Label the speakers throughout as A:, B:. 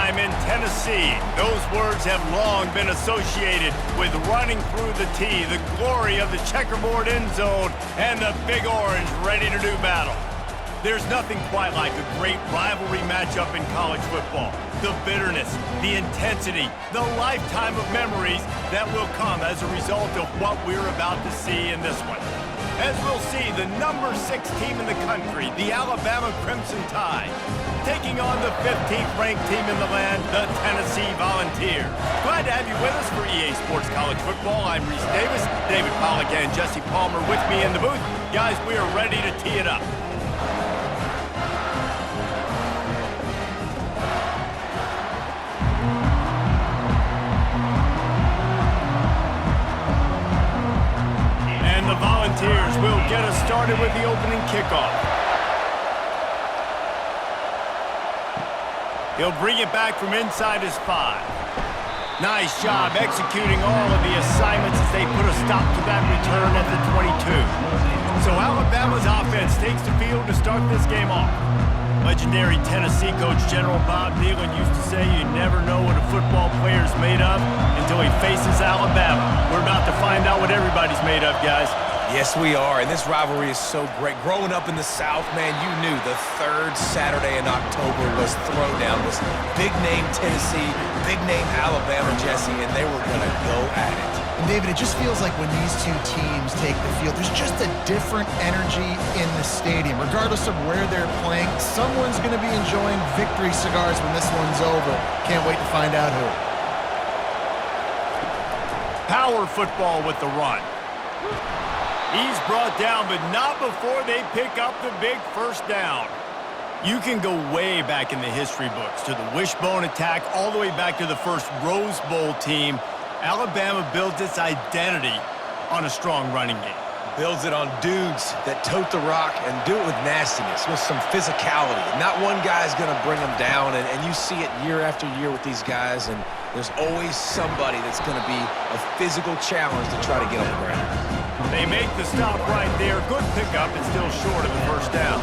A: time in Tennessee. Those words have long been associated with running through the tee, the glory of the checkerboard end zone, and the Big Orange ready to do battle. There's nothing quite like a great rivalry matchup in college football. The bitterness, the intensity, the lifetime of memories that will come as a result of what we're about to see in this one. As we'll see, the number 6 team in the country, the Alabama Crimson Tide, taking on the 15th ranked team in the land, the Tennessee Volunteers. Glad to have you with us for EA Sports College Football. I'm Reese Davis, David Pollack and Jesse Palmer with me in the booth. Guys, we are ready to tee it up. The Volunteers will get us started with the opening kickoff. He'll bring it back from inside his 5. Nice job executing all of the assignments as they put a stop to that return at the 22. So Alabama's offense takes the field to start this game off. Legendary Tennessee coach General Bob Neyland used to say you never know what a football player's made of until he faces Alabama. We're about to find out what everybody's made of, guys.
B: Yes, we are, and this rivalry is so great. Growing up in the South, man, you knew the third Saturday in October was Throwdown, was big-name Tennessee, big-name Alabama, Jesse, and they were going to go at it.
C: And, David, it just feels like when these two teams take the field, there's just a different energy in the stadium. Regardless of where they're playing, someone's going to be enjoying victory cigars when this one's over. Can't wait to find out who.
A: Power football with the run. He's brought down, but not before they pick up the big first down. You can go way back in the history books to the wishbone attack, all the way back to the first Rose Bowl team. Alabama builds its identity on a strong running game.
B: Builds it on dudes that tote the rock and do it with nastiness, with some physicality. Not one guy's going to bring them down, and you see it year after year with these guys, and there's always somebody that's going to be a physical challenge to try to get on the ground.
A: They make the stop right there. Good pickup and still short of the first down.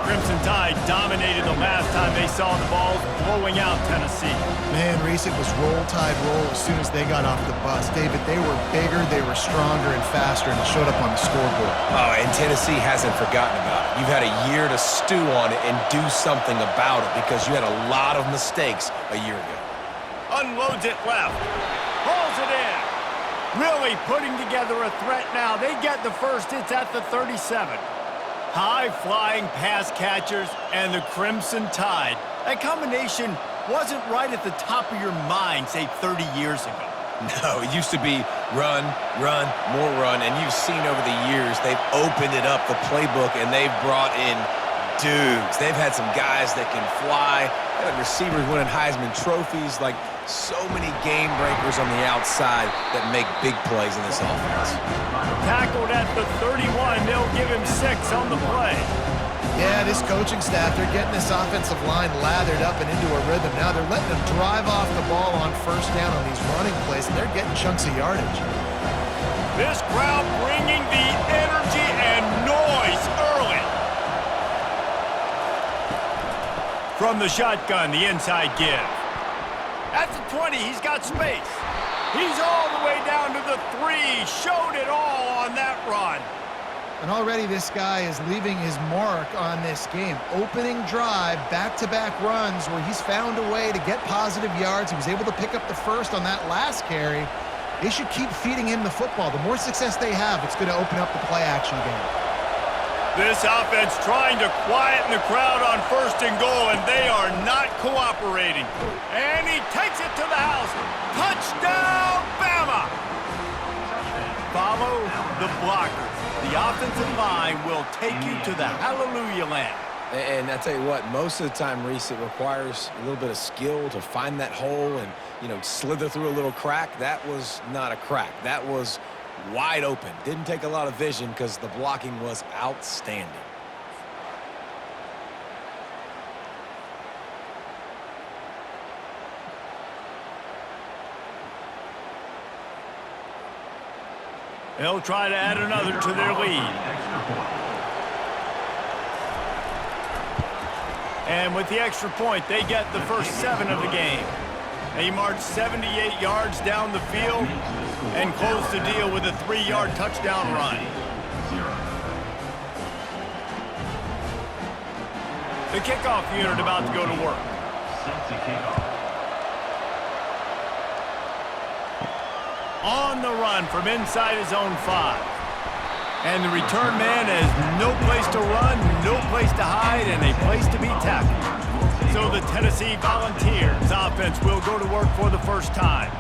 A: Crimson Tide dominated the last time they saw the balls blowing out Tennessee.
C: Man, Reese, it was roll tide roll as soon as they got off the bus. David, they were bigger, they were stronger and faster, and it showed up on the scoreboard.
B: Oh, and Tennessee hasn't forgotten about it. You've had a year to stew on it and do something about it because you had a lot of mistakes a year ago.
A: Unloads it left. Pulls it in. Really putting together a threat now. They get the first. It's at the 37. High-flying pass catchers and the Crimson Tide. That combination wasn't right at the top of your mind, say, 30 years ago.
B: No, it used to be run, run, more run, and you've seen over the years they've opened it up, the playbook, and they've brought in dudes. They've had some guys that can fly. They've had receivers winning Heisman trophies, like so many game breakers on the outside that make big plays in this offense.
A: Tackled at the 31. They'll give him 6 on the play.
C: Yeah, this coaching staff, they're getting this offensive line lathered up and into a rhythm. Now they're letting them drive off the ball on first down on these running plays, and they're getting chunks of yardage.
A: This crowd bringing the energy and noise early. From the shotgun, the inside give. At the 20, he's got space. He's all the way down to the 3. Showed it all on that run.
C: And already this guy is leaving his mark on this game. Opening drive, back-to-back runs where he's found a way to get positive yards. He was able to pick up the first on that last carry. They should keep feeding him the football. The more success they have, it's going to open up the play-action game.
A: This offense trying to quieten the crowd on first and goal, and they are not cooperating. And he takes it to the house. Touchdown, Bama! Follow the blockers. The offensive line will take you to the hallelujah land.
B: And I tell you what, most of the time, Reese, it requires a little bit of skill to find that hole and, slither through a little crack. That was not a crack. That was wide open. Didn't take a lot of vision because the blocking was outstanding.
A: They'll try to add another to their lead. And with the extra point, they get the first 7 of the game. They marched 78 yards down the field and closed the deal with a 3-yard touchdown run. The kickoff unit about to go to work. On the run from inside his own 5. And the return man has no place to run, no place to hide, and a place to be tackled. So the Tennessee Volunteers offense will go to work for the first time.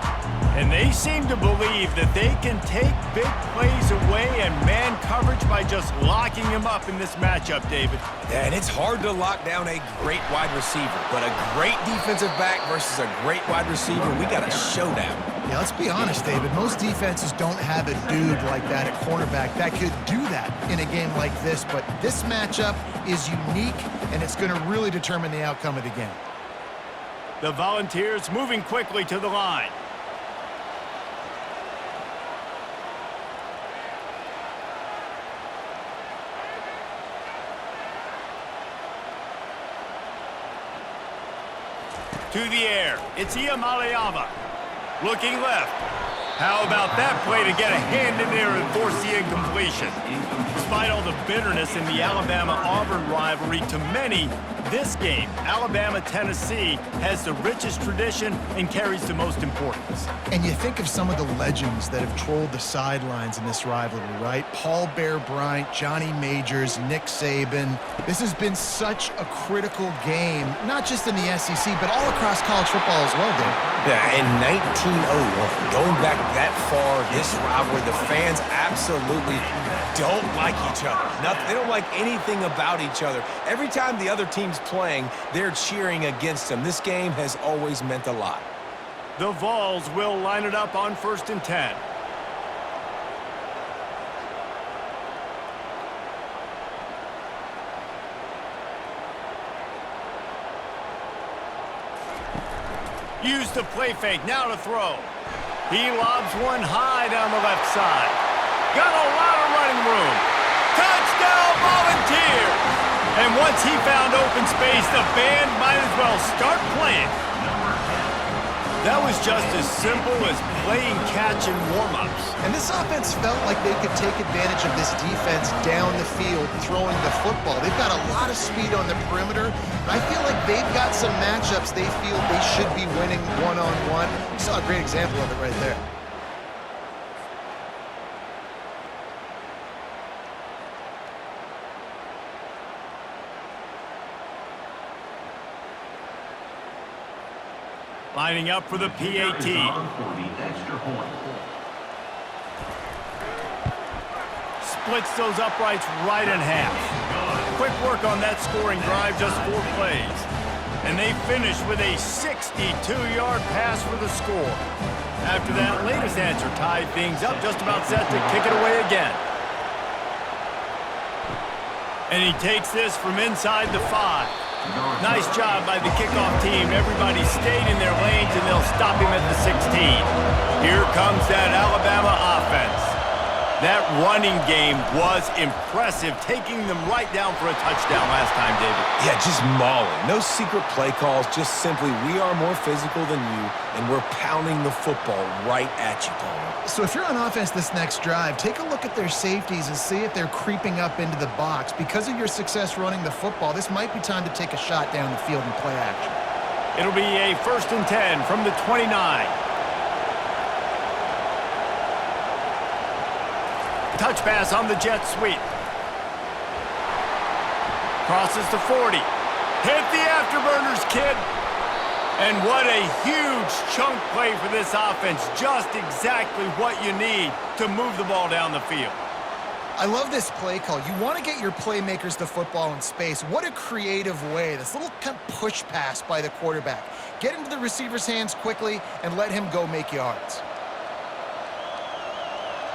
A: And they seem to believe that they can take big plays away and man coverage by just locking him up in this matchup, David.
B: Yeah, and it's hard to lock down a great wide receiver, but a great defensive back versus a great wide receiver, we got a showdown.
C: Yeah, let's be honest, David. Most defenses don't have a dude like that at cornerback that could do that in a game like this, but this matchup is unique, and it's going to really determine the outcome of the game.
A: The Volunteers moving quickly to the line. To the air, it's Iamaleava. Looking left. How about that play to get a hand in there and force the incompletion? Despite all the bitterness in the Alabama-Auburn rivalry, to many, this game, Alabama-Tennessee, has the richest tradition and carries the most importance.
C: And you think of some of the legends that have trolled the sidelines in this rivalry, right? Paul Bear Bryant, Johnny Majors, Nick Saban. This has been such a critical game, not just in the SEC, but all across college football as well, Dave.
B: Yeah, in 1901, going back that far, this rivalry, the fans absolutely don't like each other. They don't like anything about each other. Every time the other team's playing, they're cheering against them. This game has always meant a lot.
A: The Vols will line it up on 1st and 10. Use the play fake, now to throw. He lobs one high down the left side. Got a lot of running room. Touchdown Volunteers! And once he found open space, the band might as well start playing. That was just as simple as playing catch in warm-ups.
C: And this offense felt like they could take advantage of this defense down the field, throwing the football. They've got a lot of speed on the perimeter, and I feel like they've got some matchups they feel they should be winning one-on-one. You saw a great example of it right there.
A: Lining up for the PAT. Splits those uprights right in half. Quick work on that scoring drive, just 4 plays. And they finish with a 62-yard pass for the score. After that latest answer tied things up, just about set to kick it away again. And he takes this from inside the 5. Nice job by the kickoff team. Everybody stayed in their lanes, and they'll stop him at the 16. Here comes that Alabama offense. That running game was impressive, taking them right down for a touchdown last time, David.
B: Yeah, just mauling. No secret play calls, just simply we are more physical than you, and we're pounding the football right at you, Palmer.
C: So if you're on offense this next drive, take a look at their safeties and see if they're creeping up into the box. Because of your success running the football, this might be time to take a shot down the field and play action.
A: It'll be a 1st and 10 from the 29. Touch pass on the jet sweep. Crosses the 40. Hit the afterburners, kid. And what a huge chunk play for this offense. Just exactly what you need to move the ball down the field.
C: I love this play call. You want to get your playmakers the football in space. What a creative way. This little kind of push pass by the quarterback. Get into the receiver's hands quickly and let him go make yards.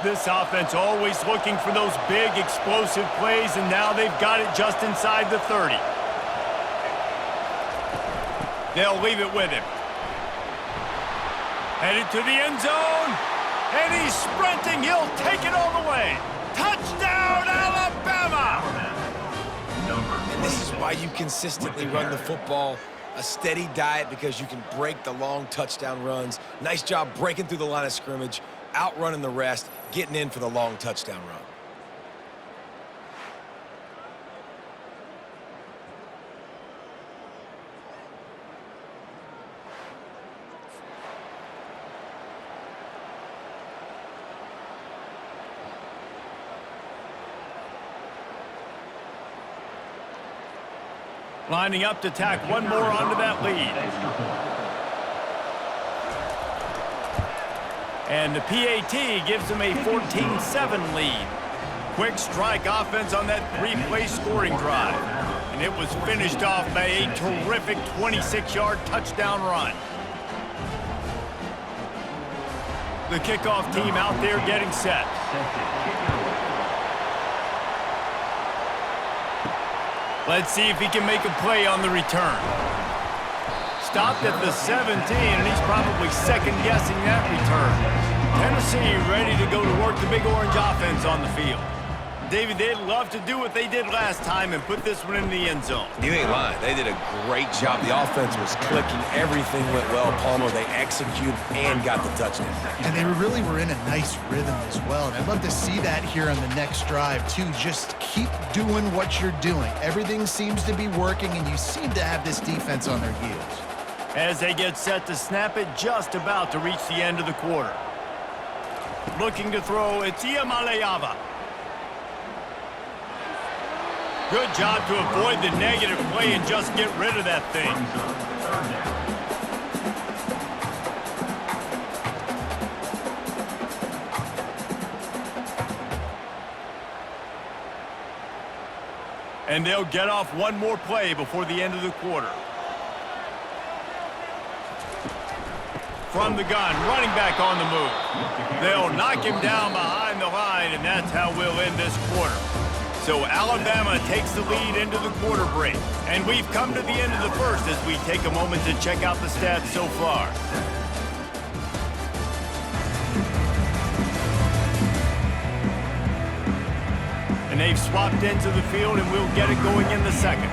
A: This offense always looking for those big, explosive plays, and now they've got it just inside the 30. They'll leave it with him. Headed to the end zone, and he's sprinting. He'll take it all the way. Touchdown, Alabama!
B: And this is why you consistently run the football. A steady diet because you can break the long touchdown runs. Nice job breaking through the line of scrimmage, outrunning the rest, getting in for the long touchdown run.
A: Lining up to tack one more onto that lead. And the PAT gives them a 14-7 lead. Quick strike offense on that three-play scoring drive. And it was finished off by a terrific 26-yard touchdown run. The kickoff team out there getting set. Let's see if he can make a play on the return. Stopped at the 17, and he's probably second-guessing that return. Tennessee ready to go to work the Big Orange offense on the field. David, they'd love to do what they did last time and put this one in the end zone.
B: You ain't lying. They did a great job. The offense was clicking. Everything went well. Palmer, they executed and got the touchdown.
C: And they really were in a nice rhythm as well. And I'd love to see that here on the next drive, too. Just keep doing what you're doing. Everything seems to be working, and you seem to have this defense on their heels.
A: As they get set to snap it, just about to reach the end of the quarter. Looking to throw, it's Iamaleava. Good job to avoid the negative play and just get rid of that thing. And they'll get off one more play before the end of the quarter. From the gun, running back on the move. They'll knock him down behind the line, and that's how we'll end this quarter. So Alabama takes the lead into the quarter break. And we've come to the end of the first as we take a moment to check out the stats so far. And they've swapped into the field, and we'll get it going in the second.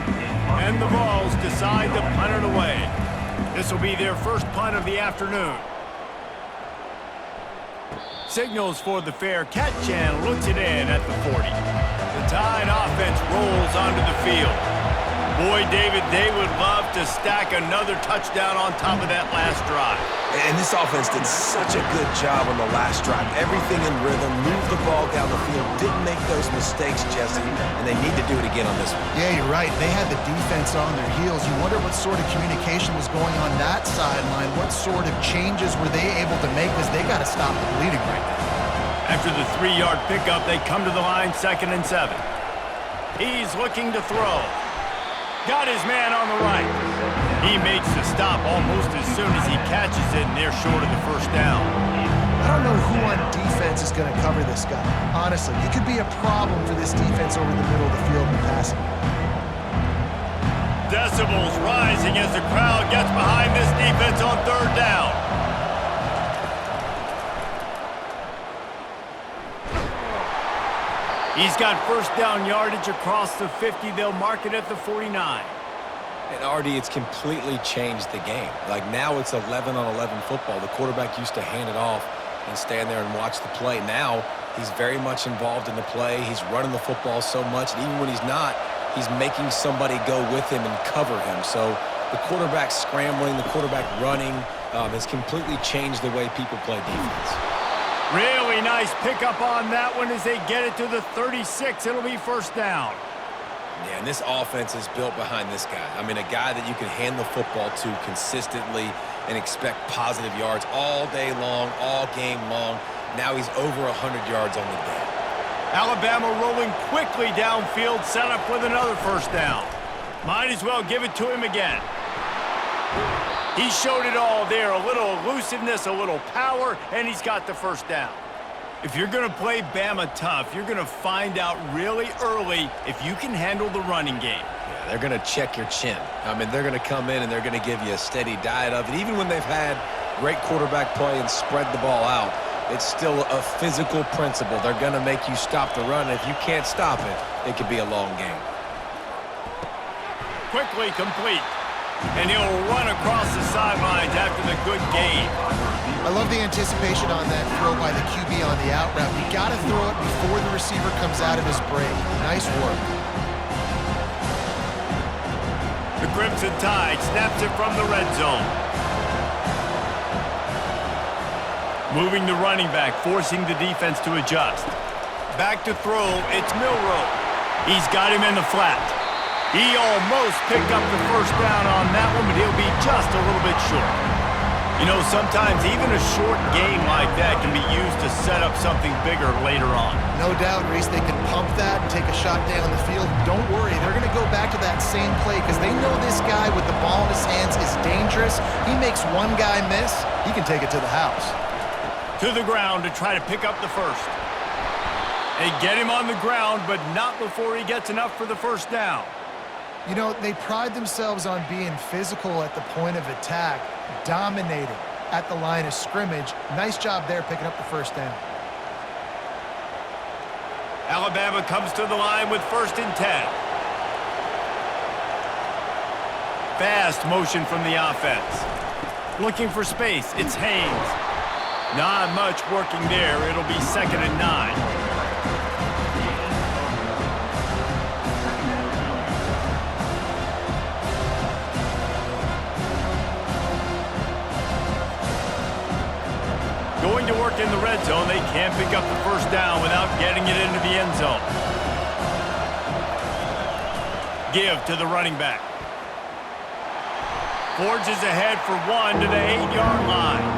A: And the Vols decide to punt it away. This will be their first punt of the afternoon. Signals for the fair catch and looks it in at the 40. The Tide offense rolls onto the field. Boy, David, they would love to stack another touchdown on top of that last drive.
B: And this offense did such a good job on the last drive. Everything in rhythm, moved the ball down the field, didn't make those mistakes, Jesse, and they need to do it again on this one.
C: Yeah, you're right. They had the defense on their heels. You wonder what sort of communication was going on that sideline. What sort of changes were they able to make, because they got to stop the bleeding right now.
A: After the 3-yard pickup, they come to the line 2nd and 7. He's looking to throw. Got his man on the right. He makes the stop almost as soon as he catches it, and they're short of the first down.
C: I don't know who on defense is going to cover this guy. Honestly, he could be a problem for this defense over the middle of the field in the passing game.
A: Decibels rising as the crowd gets behind this defense on 3rd down. He's got first down yardage across the 50. They'll mark it at the 49.
B: And RD, it's completely changed the game. Like now it's 11-on-11 football. The quarterback used to hand it off and stand there and watch the play. Now he's very much involved in the play. He's running the football so much, and even when he's not, he's making somebody go with him and cover him. So the quarterback scrambling, the quarterback running has completely changed the way people play defense.
A: Really nice pickup on that one as they get it to the 36. It'll be first down.
B: Yeah, and this offense is built behind this guy. I mean, a guy that you can hand the football to consistently and expect positive yards all day long, all game long. Now he's over 100 yards on the day.
A: Alabama rolling quickly downfield, set up with another first down. Might as well give it to him again. He showed it all there, a little elusiveness, a little power, and he's got the first down. If you're going to play Bama tough, you're going to find out really early if you can handle the running game.
B: Yeah, they're going to check your chin. I mean, they're going to come in and they're going to give you a steady diet of it. Even when they've had great quarterback play and spread the ball out, it's still a physical principle. They're going to make you stop the run. If you can't stop it, it could be a long game.
A: quickly complete. And he'll run across the sidelines after the good gain.
C: I love the anticipation on that throw by the QB on the out route. You got to throw it before the receiver comes out of his break. Nice work.
A: The Crimson Tide snaps it from the red zone. Moving the running back, forcing the defense to adjust. Back to throw, it's Milroe. He's got him in the flat. He almost picked up the first down on that one, but he'll be just a little bit short. You know, sometimes even a short game like that can be used to set up something bigger later on.
C: No doubt, Reese, they can pump that and take a shot down the field. Don't worry, they're going to go back to that same play because they know this guy with the ball in his hands is dangerous. He makes one guy miss, he can take it to the house.
A: To the ground to try to pick up the first. They get him on the ground, but not before he gets enough for the first down.
C: You know, they pride themselves on being physical at the point of attack, dominating at the line of scrimmage. Nice job there picking up the first down.
A: Alabama comes to the line with 1st and 10. Fast motion from the offense. Looking for space, it's Haynes. Not much working there. It'll be 2nd and 9. Going to work in the red zone. They can't pick up the first down without getting it into the end zone. Give to the running back. Forges ahead for 1 to the 8-yard line.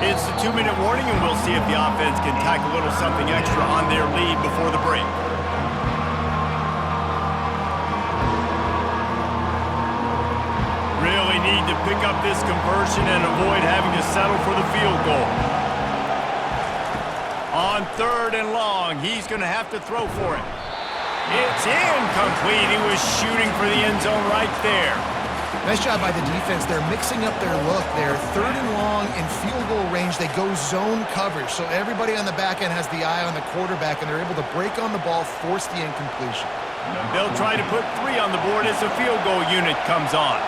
A: It's the 2-minute warning, and we'll see if the offense can tack a little something extra on their lead before the break. Really need to pick up this conversion and avoid having to settle for the field goal. On 3rd and long, he's going to have to throw for it. It's incomplete. He was shooting for the end zone right there.
C: Nice job by the defense. They're mixing up their look there. 3rd and long in field goal range. They go zone coverage. So everybody on the back end has the eye on the quarterback, and they're able to break on the ball, force the incompletion.
A: They'll try to put 3 on the board as the field goal unit comes on.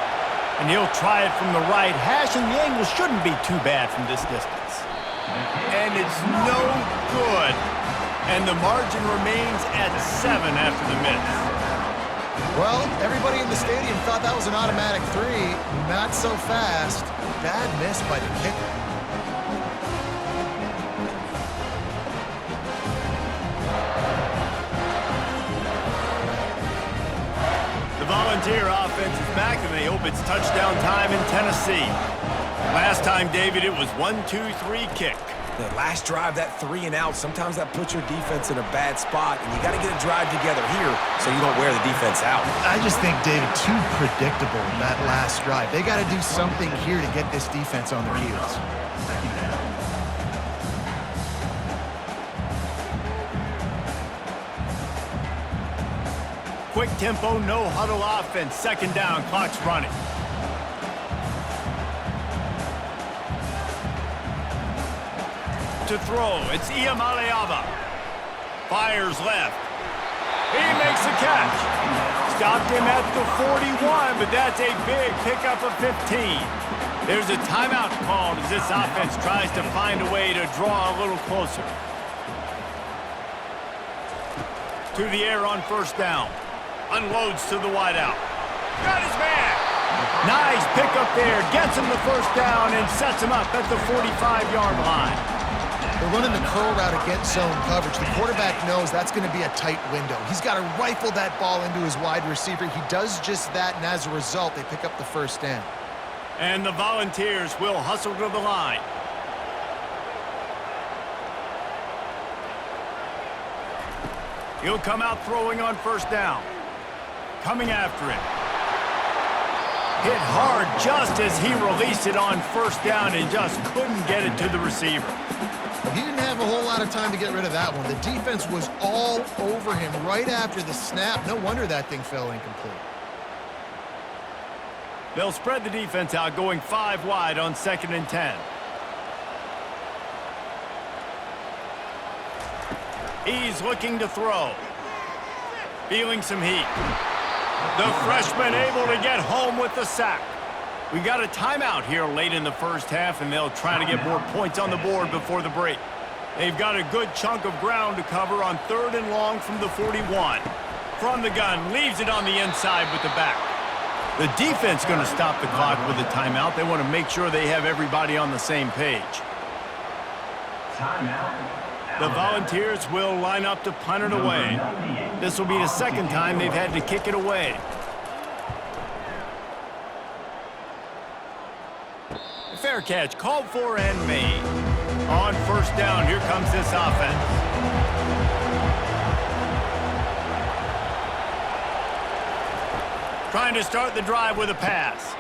A: And he'll try it from the right hash, and the angle shouldn't be too bad from this distance. And it's no good. And the margin remains at 7 after the miss.
C: Well, everybody in the stadium thought that was an automatic 3. Not so fast. Bad miss by the kicker.
A: The Volunteer offense is back, and they hope it's touchdown time in Tennessee. Last time, David, it was 1-2-3 kick.
B: The last drive, that 3 and out, sometimes that puts your defense in a bad spot, and you got to get a drive together here so you don't wear the defense out.
C: I just think, David, too predictable that last drive. They got to do something here to get this defense on their heels.
A: Quick tempo, no huddle offense. 2nd down, clock's running. To throw, it's Iamaleava. Fires left. He makes the catch. Stopped him at the 41, but that's a big pickup of 15. There's a timeout called as this offense tries to find a way to draw a little closer. To the air on 1st down. Unloads to the wideout. Got his man. Nice pickup there. Gets him the first down and sets him up at the 45-yard line.
C: They're running the curl route against zone coverage. The quarterback knows that's going to be a tight window. He's got to rifle that ball into his wide receiver. He does just that, and as a result, they pick up the first down.
A: And the Volunteers will hustle to the line. He'll come out throwing on 1st down. Coming after him. Hit hard just as he released it on 1st down and just couldn't get it to the receiver.
C: He didn't have a whole lot of time to get rid of that one. The defense was all over him right after the snap. No wonder that thing fell incomplete.
A: They'll spread the defense out, going 5 wide on 2nd and 10. He's looking to throw. Feeling some heat. The freshman able to get home with the sack. We got a timeout here late in the first half, and they'll try to get more points on the board before the break. They've got a good chunk of ground to cover on 3rd and long from the 41. From the gun, leaves it on the inside with the back. The defense going to stop the clock with a timeout. They want to make sure they have everybody on the same page. The Volunteers will line up to punt it away. This will be the second time they've had to kick it away. Fair catch, called for and made. On 1st down, here comes this offense. Trying to start the drive with a pass.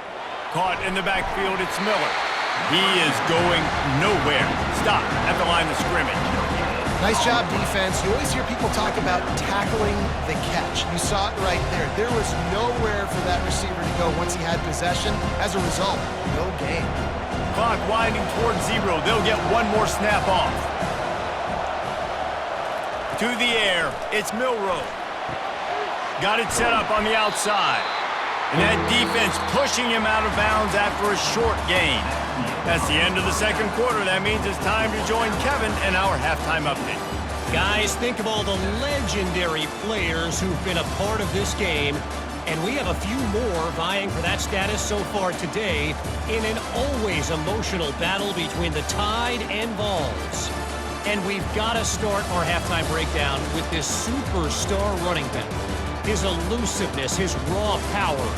A: Caught in the backfield, it's Miller. He is going nowhere. Stop at the line of scrimmage.
C: Nice job, defense. You always hear people talk about tackling the catch. You saw it right there. There was nowhere for that receiver to go once he had possession. As a result, no gain.
A: Clock winding towards 0. They'll get one more snap off. To the air, it's Milroe. Got it set up on the outside. And that defense pushing him out of bounds after a short gain. That's the end of the second quarter. That means it's time to join Kevin in our halftime update.
D: Guys, think of all the legendary players who've been a part of this game. And we have a few more vying for that status so far today in an always emotional battle between the Tide and Vols. And we've got to start our halftime breakdown with this superstar running back. His elusiveness, his raw power.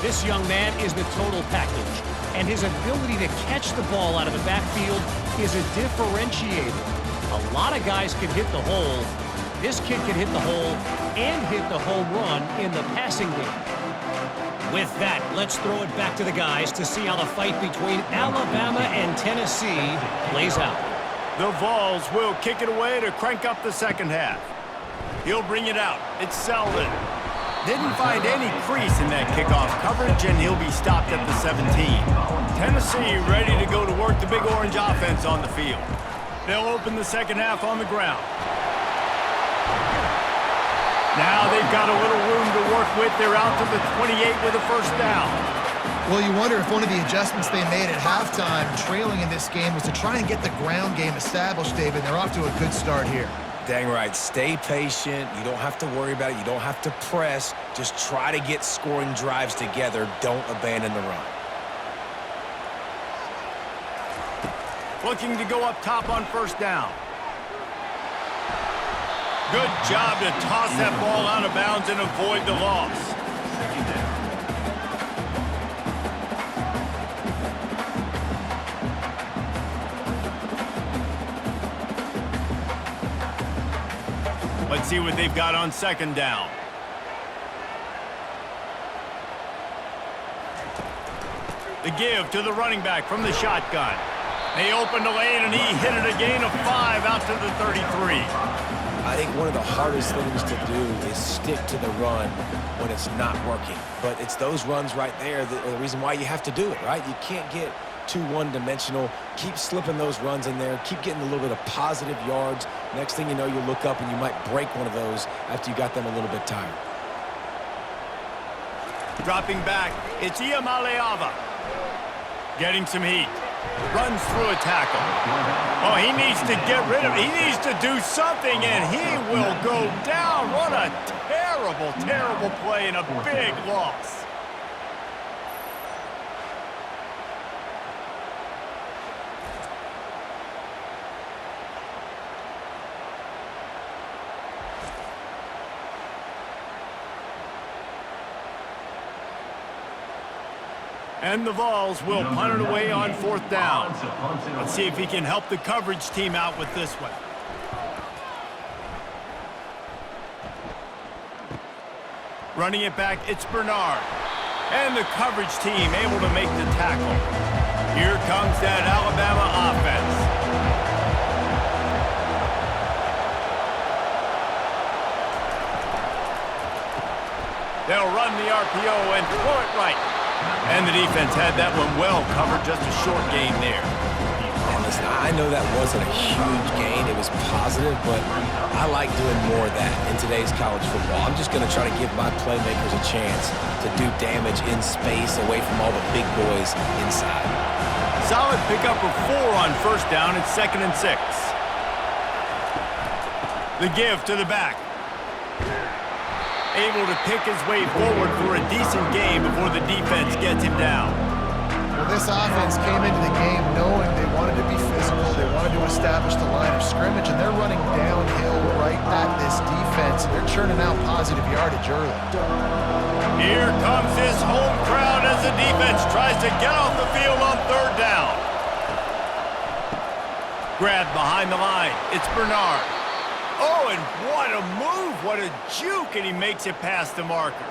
D: This young man is the total package. And his ability to catch the ball out of the backfield is a differentiator. A lot of guys can hit the hole. This kid can hit the hole and hit the home run in the passing game. With that, let's throw it back to the guys to see how the fight between Alabama and Tennessee plays out.
A: The Vols will kick it away to crank up the second half. He'll bring it out. It's Selden. Didn't find any crease in that kickoff coverage, and he'll be stopped at the 17. Tennessee ready to go to work the Big Orange offense on the field. They'll open the second half on the ground. Now they've got a little room to work with. They're out to the 28 with a first down.
C: Well, you wonder if one of the adjustments they made at halftime, trailing in this game, was to try and get the ground game established, David. They're off to a good start here.
B: Dang right. Stay patient. You don't have to worry about it. You don't have to press. Just try to get scoring drives together. Don't abandon the run.
A: Looking to go up top on first down. Good job to toss that ball out of bounds and avoid the loss. Let's see what they've got on second down. The give to the running back from the shotgun. They opened the lane, and he hit it a gain of 5 out to the 33.
B: I think one of the hardest things to do is stick to the run when it's not working. But it's those runs right there that are the reason why you have to do it, right? You can't get too one-dimensional. Keep slipping those runs in there. Keep getting a little bit of positive yards. Next thing you know, you look up and you might break one of those after you got them a little bit tired.
A: Dropping back, it's Iamaleava. Getting some heat. Runs through a tackle. Oh, he needs to get rid of it. He needs to do something, and he will go down. What a terrible, terrible play and a big loss. And the Vols will punt it away on fourth down. Let's see if he can help the coverage team out with this one. Running it back, it's Bernard. And the coverage team able to make the tackle. Here comes that Alabama offense. They'll run the RPO and throw it right. And the defense had that one well covered, just a short gain there.
B: And listen, I know that wasn't a huge gain. It was positive, but I like doing more of that in today's college football. I'm just going to try to give my playmakers a chance to do damage in space away from all the big boys inside.
A: Solid pickup of 4 on first down at 2nd and 6. The give to the back. Able to pick his way forward for a decent gain before the defense gets him down.
C: Well, this offense came into the game knowing they wanted to be physical, they wanted to establish the line of scrimmage, and they're running downhill right at this defense, and they're churning out positive yardage early.
A: Here comes this home crowd as the defense tries to get off the field on 3rd down. Grabbed behind the line. It's Bernard. Oh, and what a move, what a juke, and he makes it past the marker.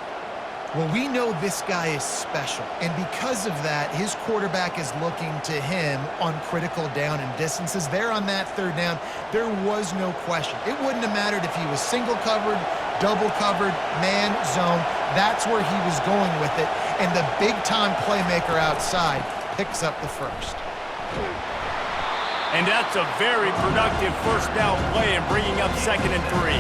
C: Well, we know this guy is special, and because of that, his quarterback is looking to him on critical down and distances. There on that 3rd down, there was no question. It wouldn't have mattered if he was single covered, double covered, man, zone. That's where he was going with it, and the big-time playmaker outside picks up the first.
A: And that's a very productive first down play and bringing up 2nd and 3.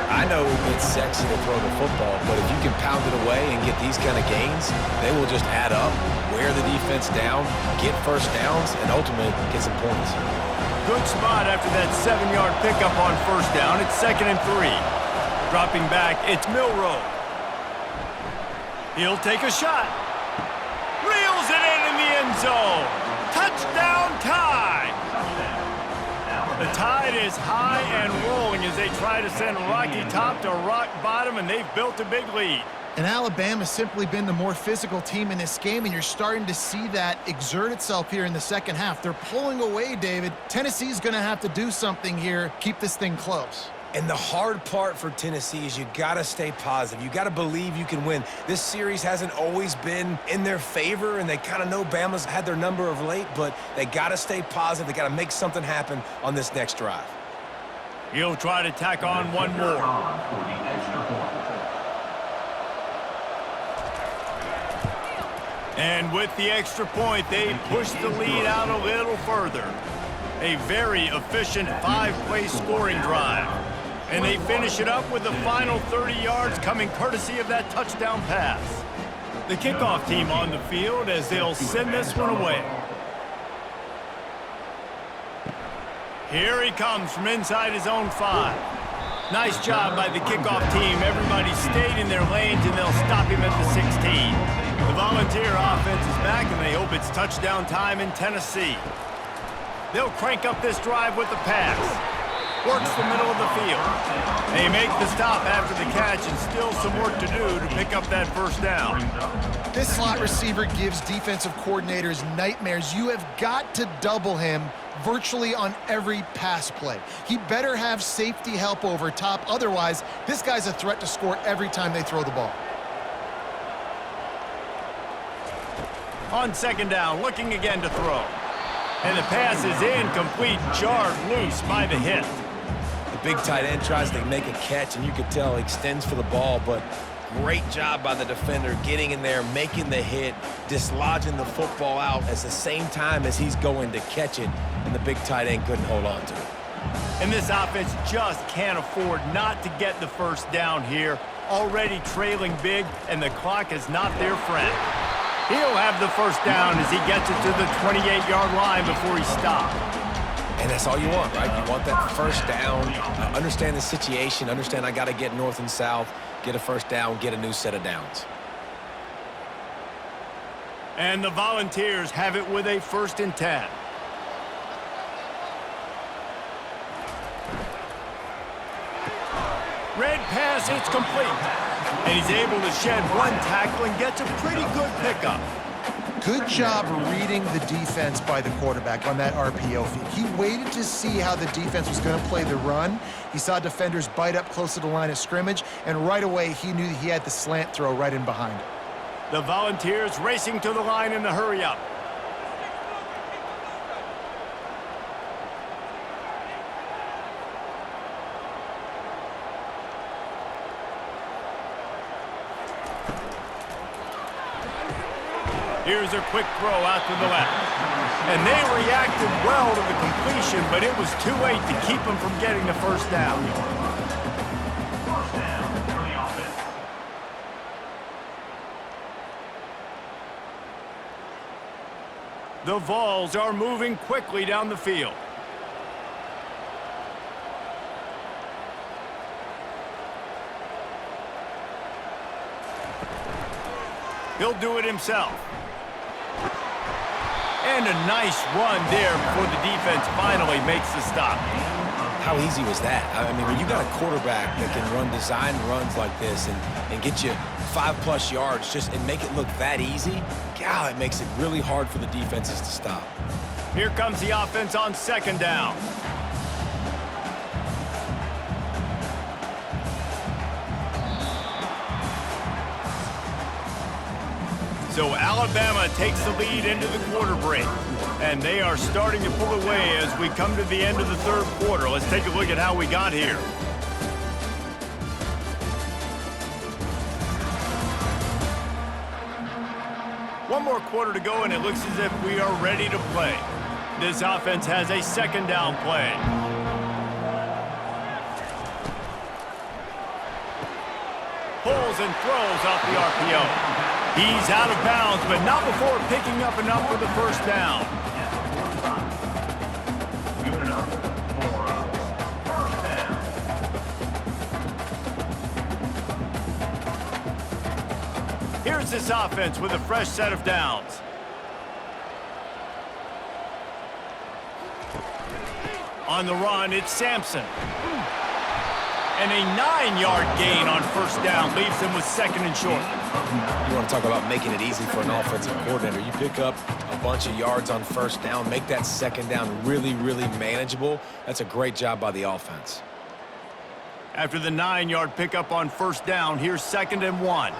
B: I know it's sexy to throw the football, but if you can pound it away and get these kind of gains, they will just add up, wear the defense down, get first downs, and ultimately get some points.
A: Good spot after that 7-yard pickup on first down. It's 2nd and 3. Dropping back, it's Milroe. He'll take a shot. Reels it in the end zone. Touchdown Tide! The Tide is high and rolling as they try to send Rocky Top to rock bottom, and they've built a big lead.
C: And Alabama's simply been the more physical team in this game, and you're starting to see that exert itself here in the second half. They're pulling away, David. Tennessee's going to have to do something here, keep this thing close.
B: And the hard part for Tennessee is you got to stay positive. You got to believe you can win. This series hasn't always been in their favor, and they kind of know Bama's had their number of late, but they got to stay positive. They got to make something happen on this next drive.
A: He'll try to tack on one more. And with the extra point, they push the lead out a little further. A very efficient 5-play scoring drive. And they finish it up with the final 30 yards coming courtesy of that touchdown pass. The kickoff team on the field as they'll send this one away. Here he comes from inside his own 5. Nice job by the kickoff team. Everybody stayed in their lanes, and they'll stop him at the 16. The Volunteer offense is back, and they hope it's touchdown time in Tennessee. They'll crank up this drive with the pass. Works the middle of the field. They make the stop after the catch, and still some work to do to pick up that first down.
C: This slot receiver gives defensive coordinators nightmares. You have got to double him virtually on every pass play. He better have safety help over top. Otherwise, this guy's a threat to score every time they throw the ball.
A: On 2nd down, looking again to throw. And the pass is incomplete, jarred loose by the hit.
B: The big tight end tries to make a catch, and you could tell he extends for the ball, but great job by the defender getting in there, making the hit, dislodging the football out at the same time as he's going to catch it, and the big tight end couldn't hold on to it.
A: And this offense just can't afford not to get the first down here. Already trailing big, and the clock is not their friend. He'll have the first down as he gets it to the 28-yard line before he stops.
B: And that's all you want, right? You want that first down, understand the situation, understand I got to get north and south, get a first down, get a new set of downs.
A: And the Volunteers have it with a 1st and 10. Red pass, it's complete. And he's able to shed one tackle and gets a pretty good pickup.
C: Good job reading the defense by the quarterback on that RPO feed. He waited to see how the defense was going to play the run. He saw defenders bite up close to the line of scrimmage, and right away he knew he had the slant throw right in behind.
A: The Volunteers racing to the line in the hurry-up. Here's a quick throw out to the left. And they reacted well to the completion, but it was too late to keep them from getting the first down. The Vols are moving quickly down the field. He'll do it himself. And a nice run there before the defense finally makes the stop.
B: How easy was that? I mean, when you got a quarterback that can run design runs like this and get you 5+ yards and make it look that easy, God, it makes it really hard for the defenses to stop.
A: Here comes the offense on second down. So Alabama takes the lead into the quarter break. And they are starting to pull away as we come to the end of the third quarter. Let's take a look at how we got here. One more quarter to go, and it looks as if we are ready to play. This offense has a second down play. Pulls and throws off the RPO. He's out of bounds, but not before picking up enough for the first down. Here's this offense with a fresh set of downs. On the run, it's Sampson. And a 9-yard gain on first down leaves them with second and short.
B: You want to talk about making it easy for an offensive coordinator. You pick up a bunch of yards on first down, make that second down really, really manageable. That's a great job by the offense.
A: After the 9-yard pickup on first down, here's 2nd and 1.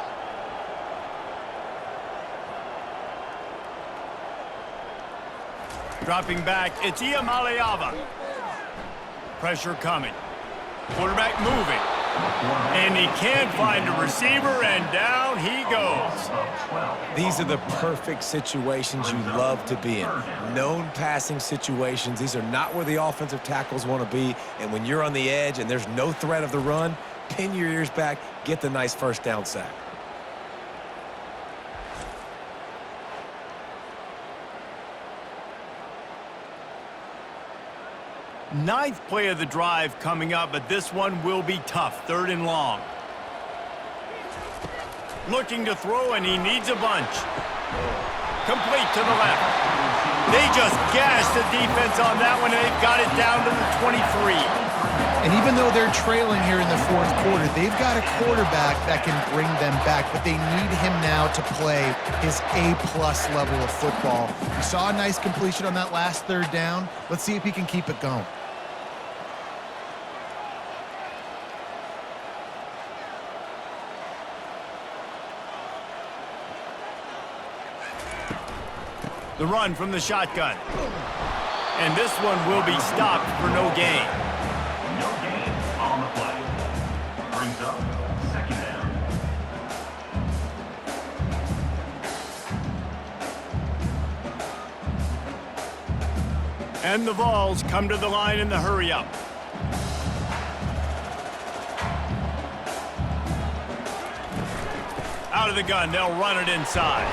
A: Dropping back, it's Iamaleava. Pressure coming. Quarterback moving. And he can't find a receiver, and down he goes.
B: These are the perfect situations you love to be in. Known passing situations. These are not where the offensive tackles want to be. And when you're on the edge and there's no threat of the run, pin your ears back, get the nice first down sack.
A: Ninth play of the drive coming up, but this one will be tough. 3rd and long. Looking to throw, and he needs a bunch. Complete to the left. They just gashed the defense on that one, and they've got it down to the 23.
C: And even though they're trailing here in the fourth quarter, they've got a quarterback that can bring them back, but they need him now to play his A-plus level of football. We saw a nice completion on that last 3rd down. Let's see if he can keep it going.
A: The run from the shotgun. And this one will be stopped for no gain.
E: No gain on the play. Brings up 2nd down.
A: And the Vols come to the line in the hurry-up. Out of the gun, they'll run it inside.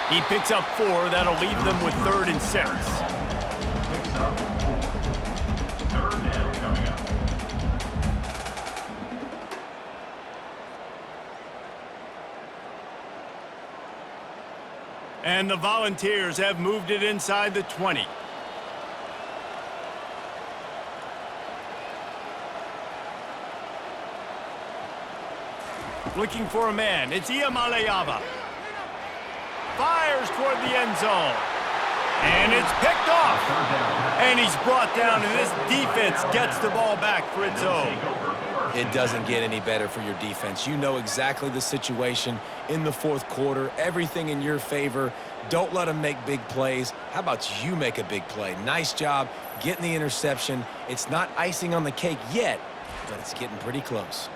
A: He picks up 4. That'll leave them with 3rd and 6.
E: Picks up 3rd down coming up.
A: And the Volunteers have moved it inside the 20. Looking for a man. It's Iamaleava. Fires toward the end zone. And it's picked off. And he's brought down, and this defense gets the ball back for its own.
B: It doesn't get any better for your defense. You know exactly the situation in the fourth quarter. Everything in your favor. Don't let them make big plays. How about you make a big play? Nice job getting the interception. It's not icing on the cake yet, but it's getting pretty close.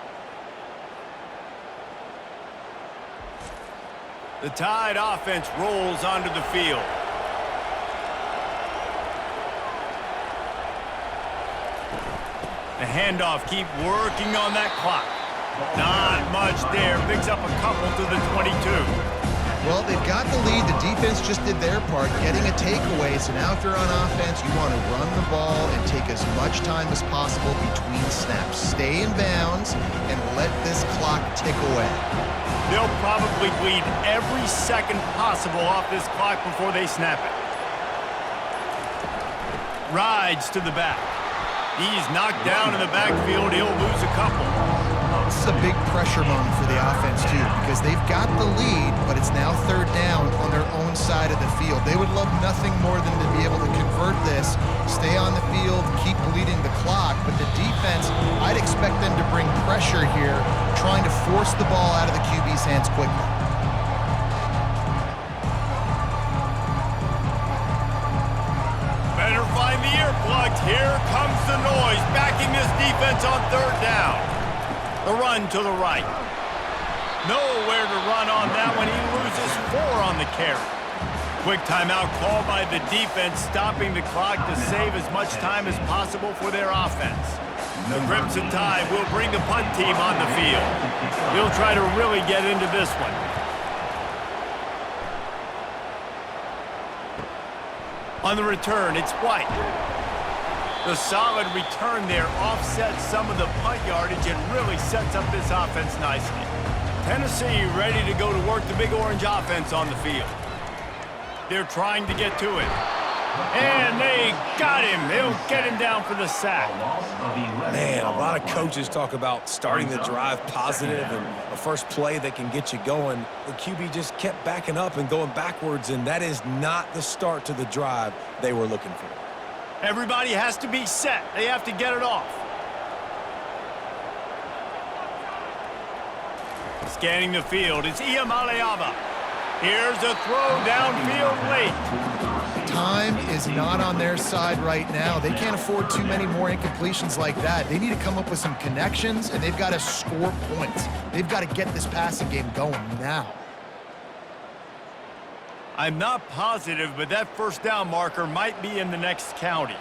A: The Tide offense rolls onto the field. The handoff, keep working on that clock. Not much there. Picks up a couple to the 22.
C: Well, they've got the lead. The defense just did their part, getting a takeaway. So now if you're on offense, you want to run the ball and take as much time as possible between snaps. Stay in bounds and let this clock tick away.
A: They'll probably bleed every second possible off this clock before they snap it. Rides to the back. He's knocked down in the backfield. He'll lose a couple.
C: This is a big pressure moment for the offense, too, because they've got the lead, but it's now third down on their own side of the field. They would love nothing more than to be able to convert this, stay on the field, keep bleeding the clock. But the defense, I'd expect them to bring pressure here, trying to force the ball out of the QB's hands quickly.
A: Better find the earplugs. Here comes the noise, backing this defense on third down. The run to the right. Nowhere to run on that one. He loses 4 on the carry. Quick timeout called by the defense, stopping the clock to save as much time as possible for their offense. The Crimson Tide will bring the punt team on the field. He'll try to really get into this one. On the return, it's White. The solid return there offsets some of the punt yardage and really sets up this offense nicely. Tennessee ready to go to work the Big Orange offense on the field. They're trying to get to it. And they got him. They'll get him down for the sack.
B: Man, a lot of coaches talk about starting the drive positive and a first play that can get you going. The QB just kept backing up and going backwards, and that is not the start to the drive they were looking for.
A: Everybody has to be set. They have to get it off. Scanning the field, it's Iamaleava. Here's a throw downfield late.
C: Time is not on their side right now. They can't afford too many more incompletions like that. They need to come up with some connections, and they've got to score points. They've got to get this passing game going now.
A: I'm not positive, but that first down marker might be in the next county.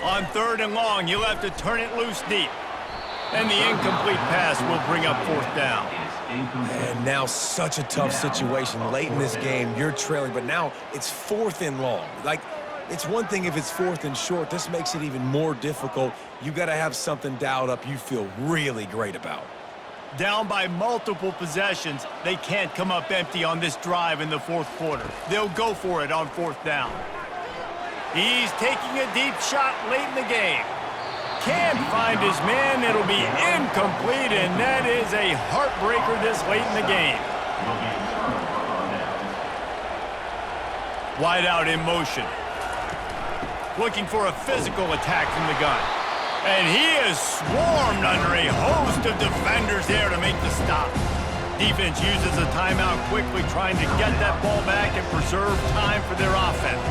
A: On third and long, you'll have to turn it loose deep. And the incomplete pass will bring up fourth down.
B: And now such a tough situation. Late in this game, you're trailing, but now it's 4th and long. Like, it's one thing if it's 4th and short. This makes it even more difficult. You got to have something dialed up you feel really great about.
A: Down by multiple possessions, they can't come up empty on this drive in the fourth quarter. They'll go for it on fourth down. He's taking a deep shot late in the game. Can't find his man. It'll be incomplete, and that is a heartbreaker this late in the game. Wide out in motion. Looking for a physical attack from the gun. And he is swarmed under a host of defenders there to make the stop. Defense uses a timeout quickly, trying to get that ball back and preserve time for their offense.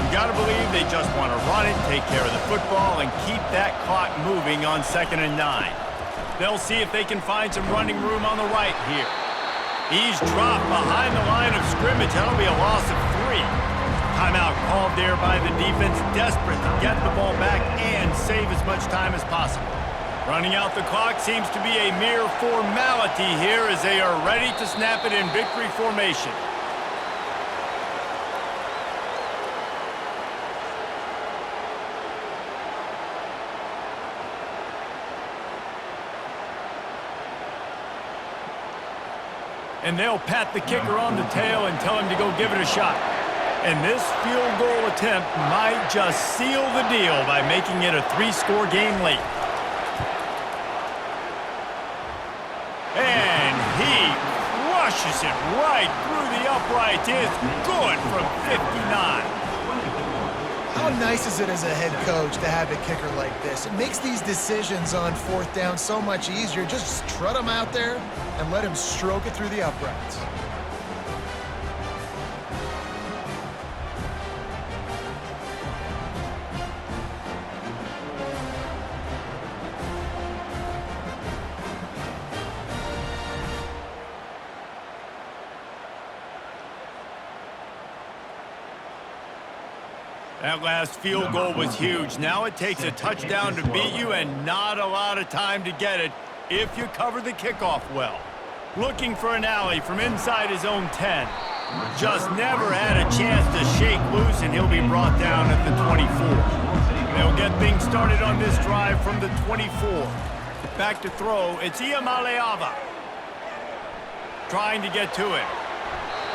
A: You got to believe they just want to run it, take care of the football, and keep that clock moving on 2nd and 9. They'll see if they can find some running room on the right here. He's dropped behind the line of scrimmage. That'll be a loss of 3. Timeout called there by the defense, desperate to get the ball back and save as much time as possible. Running out the clock seems to be a mere formality here as they are ready to snap it in victory formation. And they'll pat the kicker on the tail and tell him to go give it a shot. And this field goal attempt might just seal the deal by making it a 3-score game late. And he crushes it right through the uprights. It's good from 59.
C: How nice is it as a head coach to have a kicker like this? It makes these decisions on fourth down so much easier. Just strut him out there and let him stroke it through the uprights.
A: That last field goal was huge. Now it takes a touchdown to beat you and not a lot of time to get it if you cover the kickoff well. Looking for an alley from inside his own 10. Just never had a chance to shake loose, and he'll be brought down at the 24. They'll get things started on this drive from the 24. Back to throw, it's Iamaleava. Trying to get to it.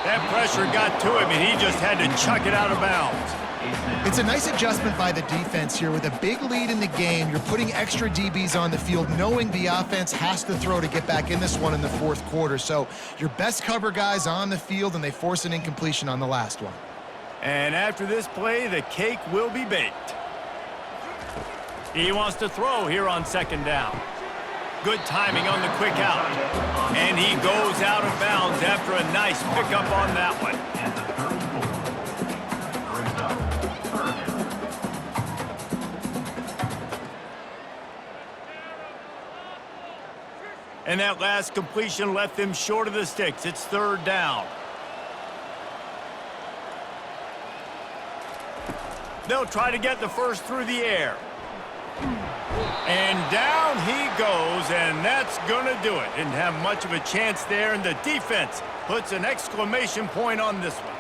A: That pressure got to him, and he just had to chuck it out of bounds.
C: It's a nice adjustment by the defense here. With a big lead in the game, you're putting extra DBs on the field, knowing the offense has to throw to get back in this one in the fourth quarter. So your best cover guys on the field, and they force an incompletion on the last one.
A: And after this play, the cake will be baked. He wants to throw here on second down. Good timing on the quick out. And he goes out of bounds after a nice pickup on that one. And that last completion left them short of the sticks. It's third down. They'll try to get the first through the air. And down he goes, and that's going to do it. Didn't have much of a chance there, and the defense puts an exclamation point on this one.